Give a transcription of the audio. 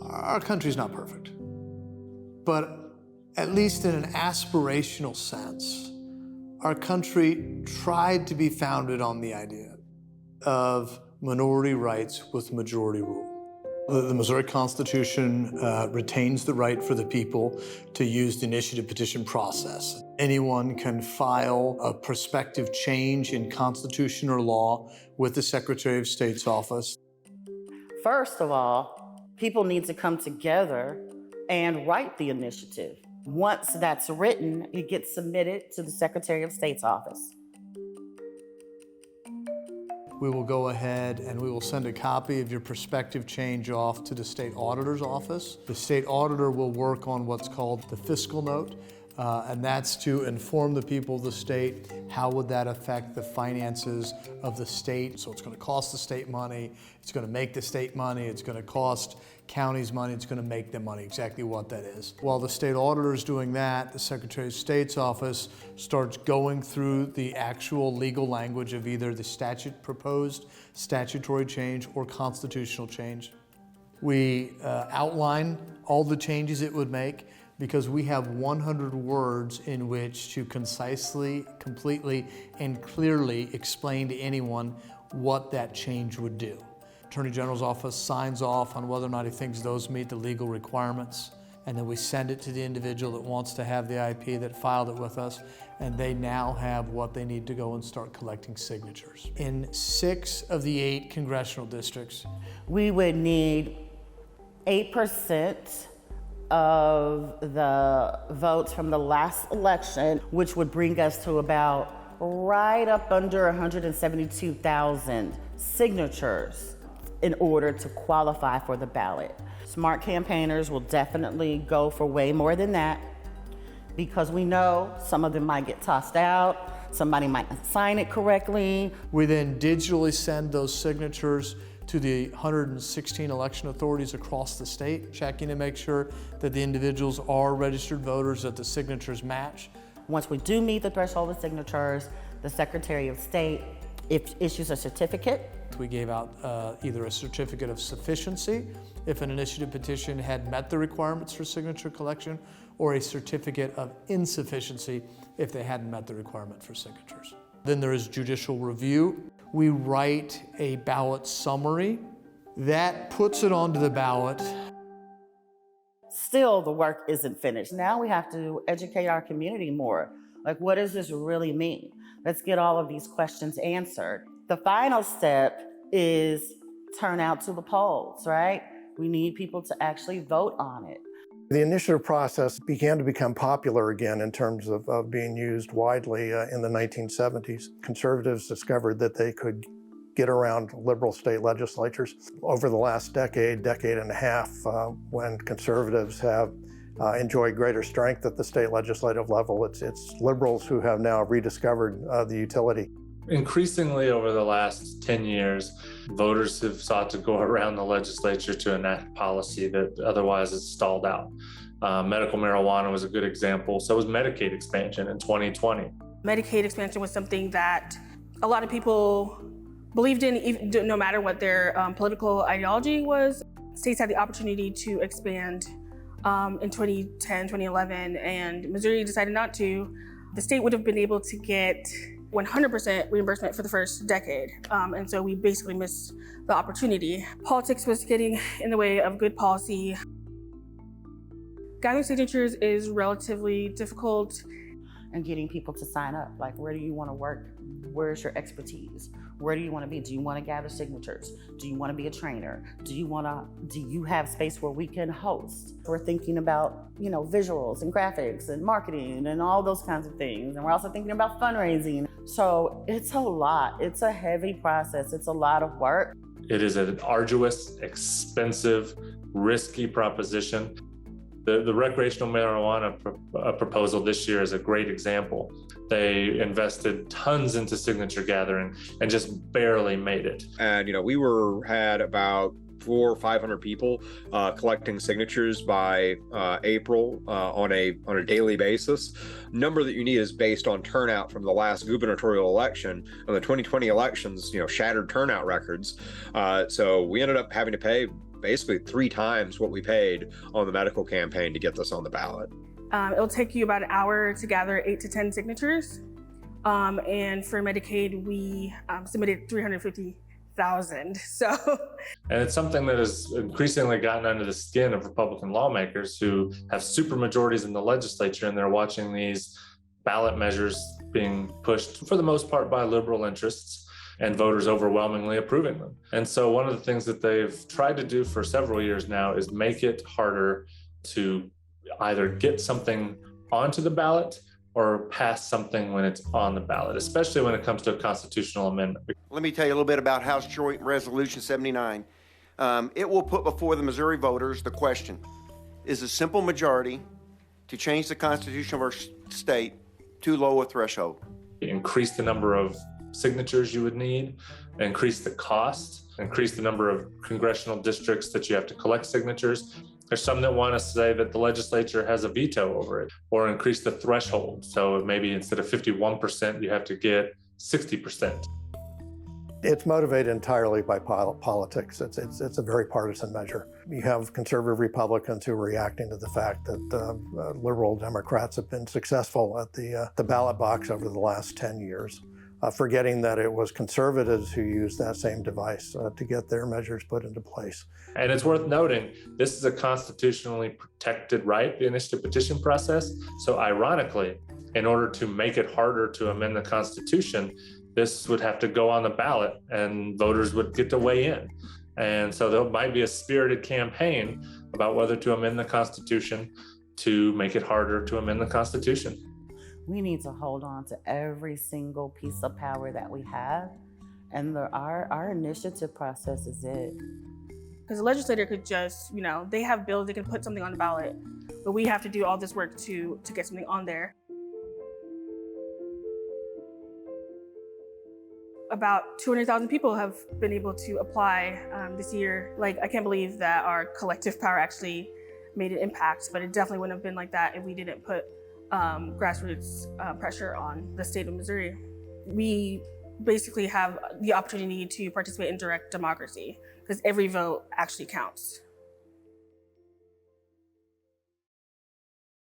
Our country's not perfect, but at least in an aspirational sense, our country tried to be founded on the idea of minority rights with majority rule. The Missouri Constitution retains the right for the people to use the initiative petition process. Anyone can file a prospective change in constitution or law with the Secretary of State's office. First of all, people need to come together and write the initiative. Once that's written, it gets submitted to the Secretary of State's office. We will go ahead and we will send a copy of your prospective change off to the state auditor's office. The state auditor will work on what's called the fiscal note, and that's to inform the people of the state how would that affect the finances of the state. So it's going to cost the state money, it's going to make the state money, it's going to cost counties money, it's going to make them money, exactly what that is. While the state auditor is doing that, the Secretary of State's office starts going through the actual legal language of either the proposed statutory change or constitutional change. We outline all the changes it would make because we have 100 words in which to concisely, completely, and clearly explain to anyone what that change would do. Attorney General's office signs off on whether or not he thinks those meet the legal requirements, and then we send it to the individual that wants to have the IP that filed it with us, and they now have what they need to go and start collecting signatures. In 6 of the 8 congressional districts, we would need 8% of the votes from the last election, which would bring us to about right up under 172,000 signatures in order to qualify for the ballot. Smart campaigners will definitely go for way more than that because we know some of them might get tossed out, somebody might not sign it correctly. We then digitally send those signatures to the 116 election authorities across the state, checking to make sure that the individuals are registered voters, that the signatures match. Once we do meet the threshold of signatures, the Secretary of State issues a certificate. We gave out either a certificate of sufficiency if an initiative petition had met the requirements for signature collection, or a certificate of insufficiency if they hadn't met the requirement for signatures. Then there is judicial review. We write a ballot summary that puts it onto the ballot. Still, the work isn't finished. Now we have to educate our community more. Like, what does this really mean? Let's get all of these questions answered. The final step is turn out to the polls, right? We need people to actually vote on it. The initiative process began to become popular again in terms of being used widely in the 1970s. Conservatives discovered that they could get around liberal state legislatures. Over the last decade and a half, when conservatives have enjoyed greater strength at the state legislative level, it's liberals who have now rediscovered the utility. Increasingly over the last 10 years, voters have sought to go around the legislature to enact policy that otherwise is stalled out. Medical marijuana was a good example. So was Medicaid expansion in 2020. Medicaid expansion was something that a lot of people believed in, even, no matter what their political ideology was. States had the opportunity to expand in 2010, 2011, and Missouri decided not to. The state would have been able to get 100% reimbursement for the first decade. And so we basically missed the opportunity. Politics was getting in the way of good policy. Gathering signatures is relatively difficult. And getting people to sign up. Like, where do you want to work? Where's your expertise? Where do you want to be? Do you want to gather signatures? Do you want to be a trainer? Do you have space where we can host? We're thinking about, visuals and graphics and marketing and all those kinds of things. And we're also thinking about fundraising. So it's a lot. It's a heavy process. It's a lot of work. It is an arduous, expensive, risky proposition. The recreational marijuana proposal this year is a great example. They invested tons into signature gathering and just barely made it. And we had about 400 or 500 people collecting signatures by April on a daily basis. Number that you need is based on turnout from the last gubernatorial election, and the 2020 elections, shattered turnout records. So we ended up having to pay basically 3 times what we paid on the medical campaign to get this on the ballot. It'll take you about an hour to gather 8 to 10 signatures. And for Medicaid, we submitted 350,000. So, and it's something that has increasingly gotten under the skin of Republican lawmakers who have supermajorities in the legislature, and they're watching these ballot measures being pushed for the most part by liberal interests and voters overwhelmingly approving them. And so one of the things that they've tried to do for several years now is make it harder to either get something onto the ballot or pass something when it's on the ballot, especially when it comes to a constitutional amendment. Let me tell you a little bit about House Joint Resolution 79. It will put before the Missouri voters the question, is a simple majority to change the Constitution of our state too low a threshold? Increase the number of signatures you would need, increase the cost, increase the number of congressional districts that you have to collect signatures. There's some that want to say that the legislature has a veto over it, or increase the threshold. So maybe instead of 51%, you have to get 60%. It's motivated entirely by politics. It's a very partisan measure. You have conservative Republicans who are reacting to the fact that liberal Democrats have been successful at the ballot box over the last 10 years, forgetting that it was conservatives who used that same device to get their measures put into place. And it's worth noting, this is a constitutionally protected right, the initiative petition process. So ironically, in order to make it harder to amend the Constitution, this would have to go on the ballot and voters would get to weigh in. And so there might be a spirited campaign about whether to amend the Constitution to make it harder to amend the Constitution. We need to hold on to every single piece of power that we have. And our initiative process is it. Because the legislator could just, they have bills, they can put something on the ballot, but we have to do all this work to get something on there. About 200,000 people have been able to apply this year. I can't believe that our collective power actually made an impact, but it definitely wouldn't have been like that if we didn't put grassroots pressure on the state of Missouri. We basically have the opportunity to participate in direct democracy because every vote actually counts.